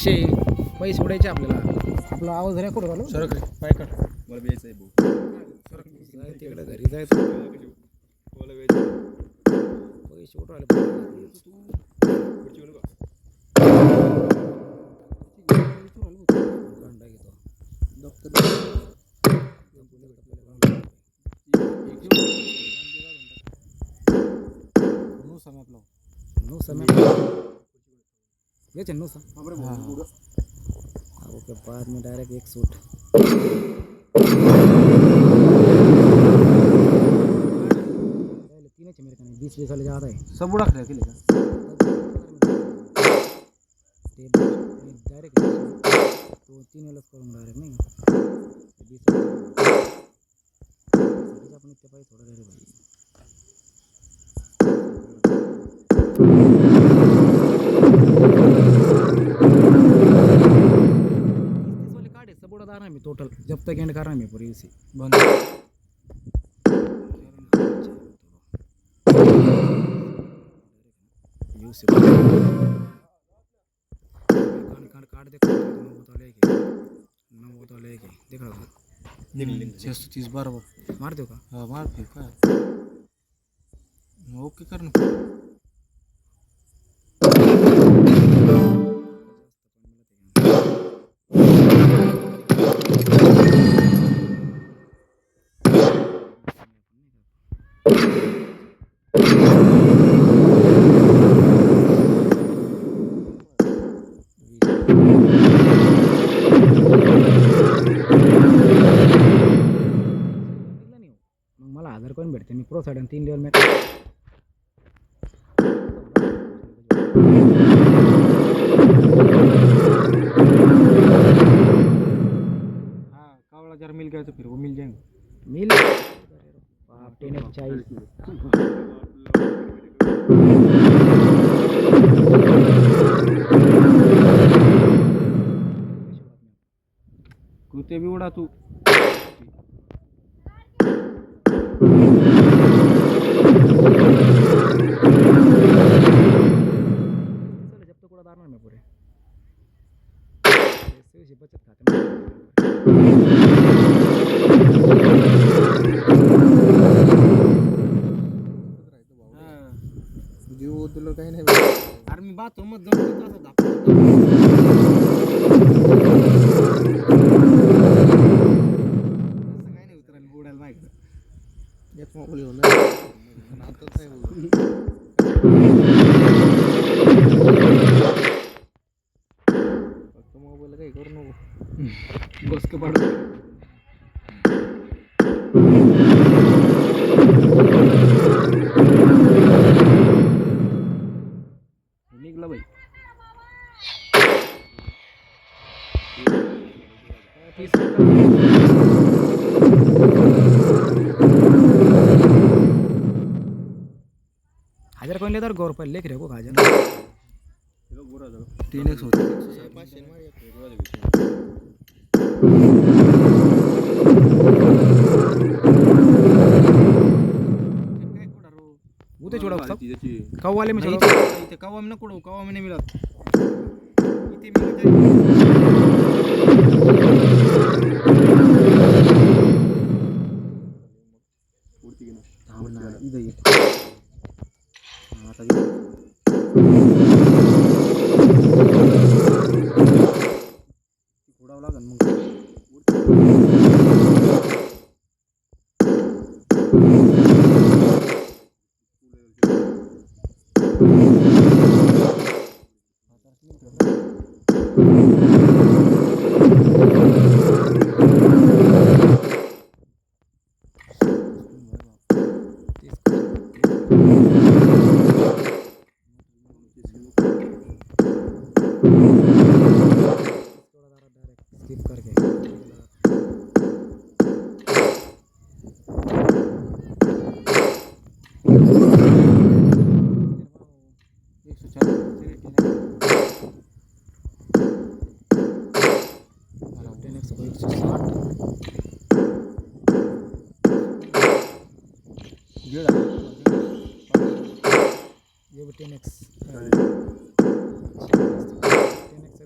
पैसे उडायचे आपल्याला. आपला आवाज रेकॉर्ड झालो. सरक रे पाय काढ. मला बेच आहे भाऊ. तिकडे घरी जायचं. पैसे उडवायला नो समय नो सा ओके बाद में डायरेक्ट एक सूट तीन है मेरे कने 20 वाले ज़्यादा है सब उड़ा के लेगा डायरेक्ट तो 3 वाला करूँगा डायरेक्ट नहीं 20 अपने इतने पाई थोड़ा देर भाई मैं टोटल जब तक एंड कर रहा है मैं पूरी इसी बंद यूसी काट दे नंबर तो लेके देख रहा हूँ 630 बराबर मार दो का हाँ मार दे का ओके करना मला 1000 कोण भेटते मी प्रो साइड 3 लेवल में हाँ कावड़ा जरा मिल गया तो फिर वो मिल जाएंगे मिल आप 10 चाहिए कुत्ते भी उड़ा तू जब तक उड़ादार ना मैं पूरे ऐसे बचत खाते में जीव तुला काही नाही अरे मी बाथरूम मध्ये जाऊन असं दाखवतो काही नाही उतरायला बुडायला माहिती एक मोबाईल घेऊन आता काय फक्त मोबाईल काही करू नको बस के पाडू निघला भाई हजार कोण लेदार गौर पर लेख रे को हजार 3x होते उते छोड़ा सब कव वाले में चलो इथे कवा में नको कवा में नहीं मिलत इथे मिलत उडती गेला थांब ना इथे ये आता उडावं लागेल मग स्किप करके ये भी 10x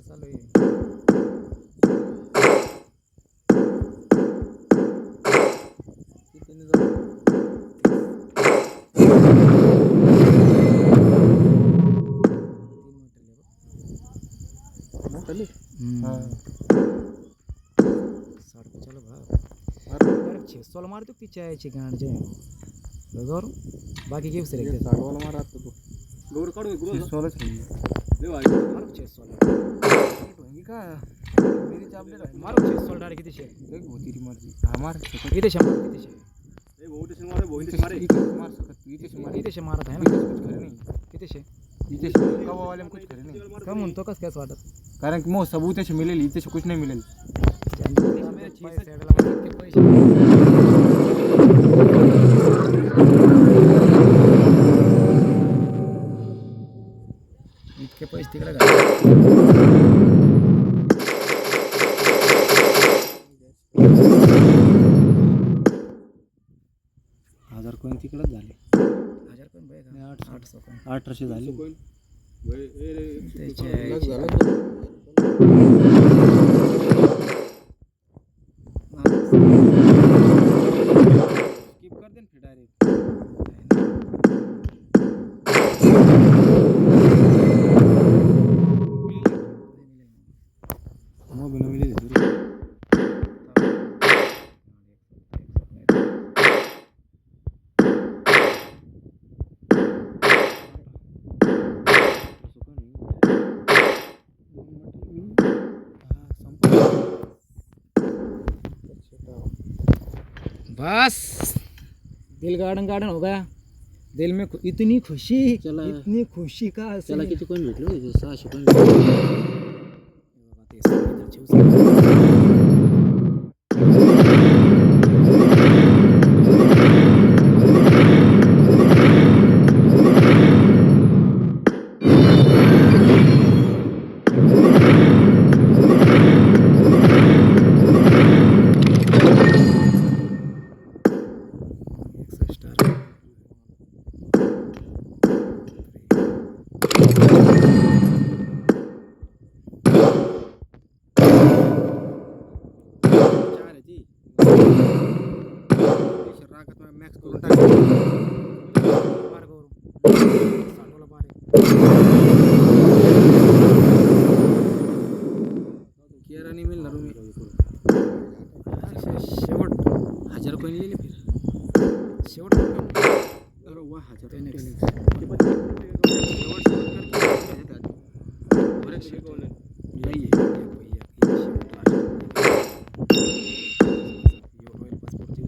चालू आहे. किती नाही जाऊ. 3 मीटर मोठाली. हां हां. 60 पे चलो भाग अरे डायरेक्ट 600 ला मारतो ती चायची गांड जे बघर बाकी के सर ये एकदम 60 वाला मारा आता तू. गौर काढू एक रोज 16 खेळली. देव आहे मारो 600 ला होंगी का मेरी चापले काय मारो 600 डायरेक्ट किती शे देख होती ती मर्जी हा मार सकत किती शे मार किती शे ए बहुत से मारे बहुत से मारे इथे मार सकत तू इथे मार किती शे मारत आहे इथे ना कुछ करे नाही किती शे इथे कवावाले कुछ करे नहीं का म्हणतो कस काय वाटत कारण कि मो सबूत से मिलेल इथे से कुछ नहीं मिलेल इतके पैसे तिकडे घाल हजार कोण तिकडच झाले 1000 कोण बघ 800 कोण 1800 झाले कोण भाई ए रे त्याचे स्किप कर दे फिर डायरेक्ट मो बिना मिले दे बस दिल गार्डन गार्डन हो गया दिल में इतनी खुशी चला। इतनी खुशी का त्याला किती कोण भेटलो 600 कोण रागत में मॅक्स करून टाक केरा नाही मिळणार मी शेवट 1000 कोण लिहिले फिर शेवट अरे वा 1000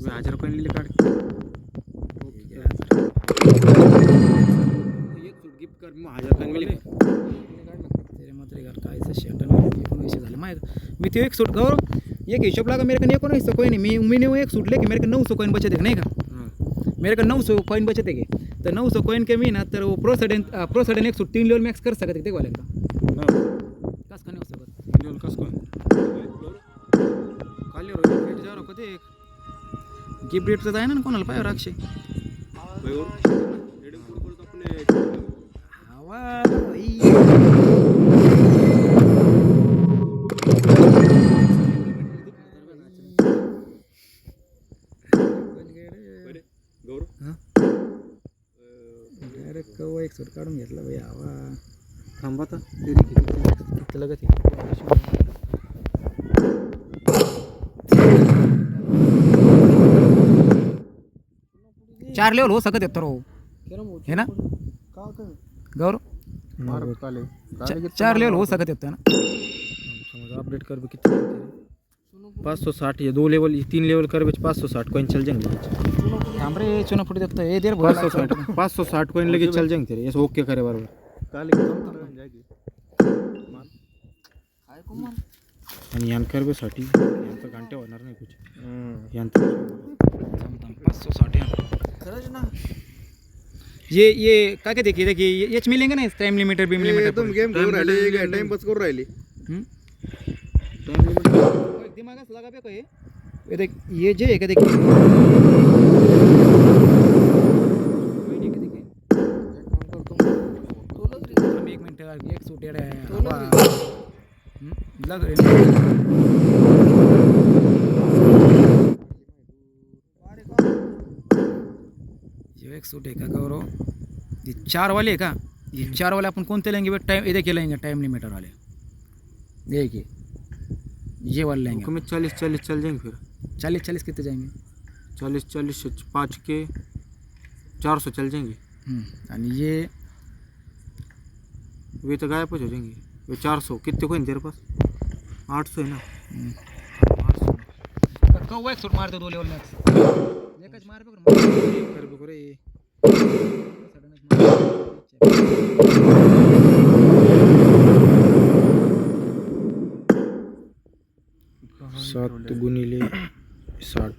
1000 कोण लिहिले काढ एक सूट गिफ्ट कर मग 1000 कोण मिळेल तेरे मात्र घर कायचं शेट 19 झाले माहिती मी ते एक सूट गौरव एक हिशोब लगा मेरे को 19 कोई नहीं मैंने वो एक सूट लेके मेरे को 900 कॉइन बचे थे नहीं का मेरे को 900 कॉइन बचे थे तो 900 कॉइन के मी ना तर वो प्रोसेडेन एक सूट 3 लेवल मैक्स कर सकते थे वाले का कस का नाही हो सकत लेवल कस कोण खाली रोज भेट जा रखो ते गिफ्ट रेटचं आहे ना कोणाला पाहिजे राक्षे भाई और रेडिंग कोड तो अपने हवा भाई बरे गौर हां डायरेक्ट कवा एक सूट काढून घेतला भाई हवा थांबा तर तेरी किती लगत चार लेवल हो सकत तर है ना गौरव मार काले चार लेवल हो सकत ना समझ अपडेट कर कितने 560 ये 2 लेवल 3 लेवल कर 560 कॉइन चल जाएंगे थांब रे चुना फुट देतो ए देर 560 कॉइन लगे चल जाएंगे तेरे ऐसे ओके करे बराबर काले जाएगी आणि यांकरसाठी यांचं घंटे होणार नाही कुछ यांचं 560 खरंच ना ये काय काय देखिए ये मिलेंगे ना टाइम लिमिटर बीम लिमिटर तुम गेम खेळून राहिले काय टाइम पास करून राहिले टाइम लिमिटर दिमाग से लगा पे को ये देख ये जे है क्या देखिए हम 1 मिनट एक सूट है ये एक सूट है का गौरव, ये 4 वाले है का, ये 4 वाले अपन कौन से लेंगे भाई? टाइम ये देखिए लेंगे टाइम लिमिटर वाले, देखिए ये वाले लेंगे। में 40-40 चल जाएंगे फिर। 40-40 कितने जाएंगे? 40-40 से 5 के 400 चल जाएंगे। आणि ये वे तो गायब हो जाएंगे। वे 400 कितने को है तेरे पास? 800 है ना। 800 कौवा एक सूट मारतो 2 लेवल मॅक्स, एकच मार बघ कर बघ रे। सात गुणिले 60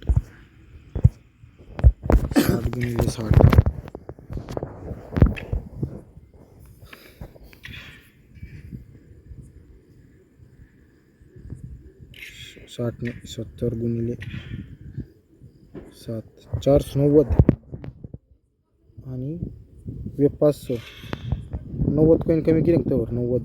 गुणिले 60 60 ने 70 गुणिले 7 490 आणि वे 500 90 कोण कमी केलं तर 90